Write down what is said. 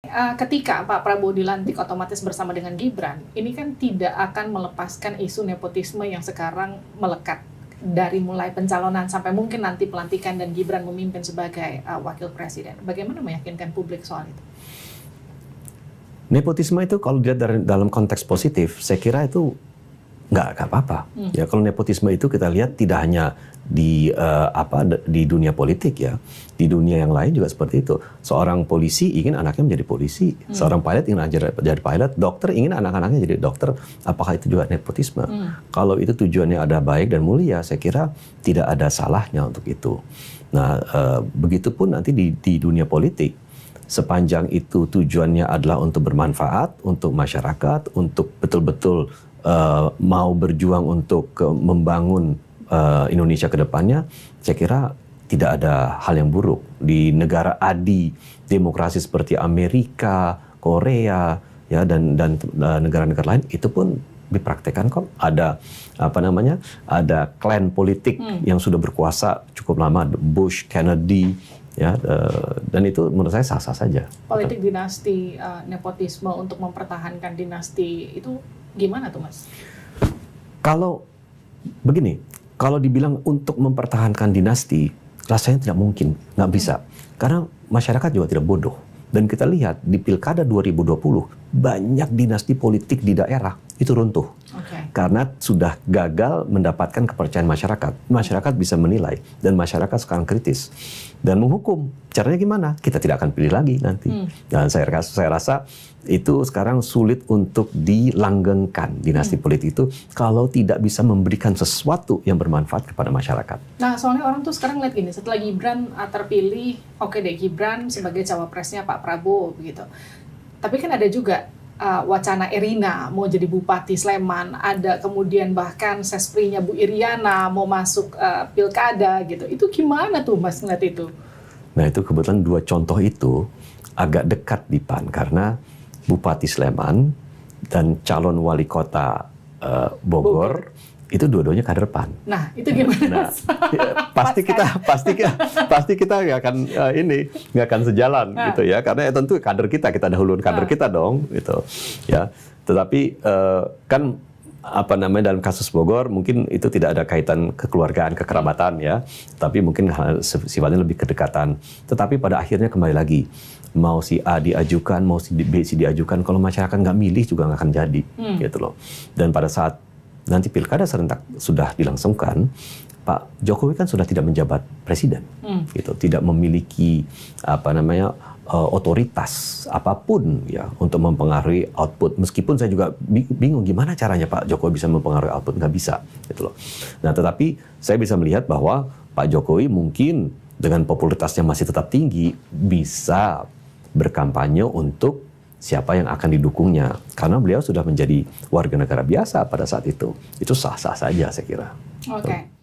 Ketika Pak Prabowo dilantik otomatis bersama dengan Gibran, ini kan tidak akan melepaskan isu nepotisme yang sekarang melekat dari mulai pencalonan sampai mungkin nanti pelantikan dan Gibran memimpin sebagai wakil presiden. Bagaimana meyakinkan publik soal itu? Nepotisme itu kalau dilihat dalam konteks positif, saya kira itu nggak apa-apa. Ya, kalau nepotisme itu kita lihat tidak hanya di dunia politik ya, di dunia yang lain juga seperti itu. Seorang polisi ingin anaknya menjadi polisi, seorang pilot ingin jadi pilot, dokter ingin anak-anaknya jadi dokter. Apakah itu juga nepotisme? Kalau itu tujuannya ada baik dan mulia, saya kira tidak ada salahnya untuk itu. Nah, begitupun nanti di dunia politik, sepanjang itu tujuannya adalah untuk bermanfaat untuk masyarakat, untuk betul-betul mau berjuang untuk membangun Indonesia ke depannya, saya kira tidak ada hal yang buruk. Di negara adi demokrasi seperti Amerika, Korea, ya dan negara-negara lain itu pun dipraktekkan kok. Ada ada klan politik yang sudah berkuasa cukup lama, Bush, Kennedy, ya, dan itu menurut saya sah-sah saja. Politik dinasti, nepotisme untuk mempertahankan dinasti itu gimana tuh, Mas? Kalau begini, kalau dibilang untuk mempertahankan dinasti, rasanya tidak mungkin, nggak bisa. Karena masyarakat juga tidak bodoh. Dan kita lihat di Pilkada 2020, banyak dinasti politik di daerah itu runtuh. Karena sudah gagal mendapatkan kepercayaan masyarakat. Masyarakat bisa menilai, dan masyarakat sekarang kritis. Dan menghukum. Caranya gimana? Kita tidak akan pilih lagi nanti. Dan saya rasa itu sekarang sulit untuk dilanggengkan dinasti politik itu kalau tidak bisa memberikan sesuatu yang bermanfaat kepada masyarakat. Nah, soalnya orang tuh sekarang lihat gini, setelah Gibran terpilih, oke deh Gibran sebagai cawapresnya Pak Prabowo begitu. Tapi kan ada juga wacana Erina mau jadi Bupati Sleman, ada kemudian bahkan sesprinya Bu Iriana mau masuk pilkada gitu. Itu gimana tuh Mas ngeliat itu? Nah, itu kebetulan dua contoh itu agak dekat di PAN karena Bupati Sleman dan calon wali kota Bogor itu dua-duanya kader PAN. Nah, itu gimana? Nah, pasti kita nggak akan sejalan gitu ya, karena tentu kader kita dahuluan kader kita dong gitu ya. Tetapi kan dalam kasus Bogor mungkin itu tidak ada kaitan kekeluargaan, kekerabatan ya, tapi mungkin sifatnya lebih kedekatan. Tetapi pada akhirnya kembali lagi, mau si A diajukan, mau si B diajukan, kalau masyarakat nggak milih juga nggak akan jadi gitu loh. Dan pada saat nanti pilkada serentak sudah dilangsungkan, Pak Jokowi kan sudah tidak menjabat presiden, gitu, tidak memiliki otoritas apapun ya untuk mempengaruhi output. Meskipun saya juga bingung gimana caranya Pak Jokowi bisa mempengaruhi output, nggak bisa, gitu loh. Nah, tetapi saya bisa melihat bahwa Pak Jokowi mungkin dengan popularitasnya masih tetap tinggi bisa berkampanye untuk siapa yang akan didukungnya, karena beliau sudah menjadi warga negara biasa pada saat itu sah-sah saja saya kira. Oke.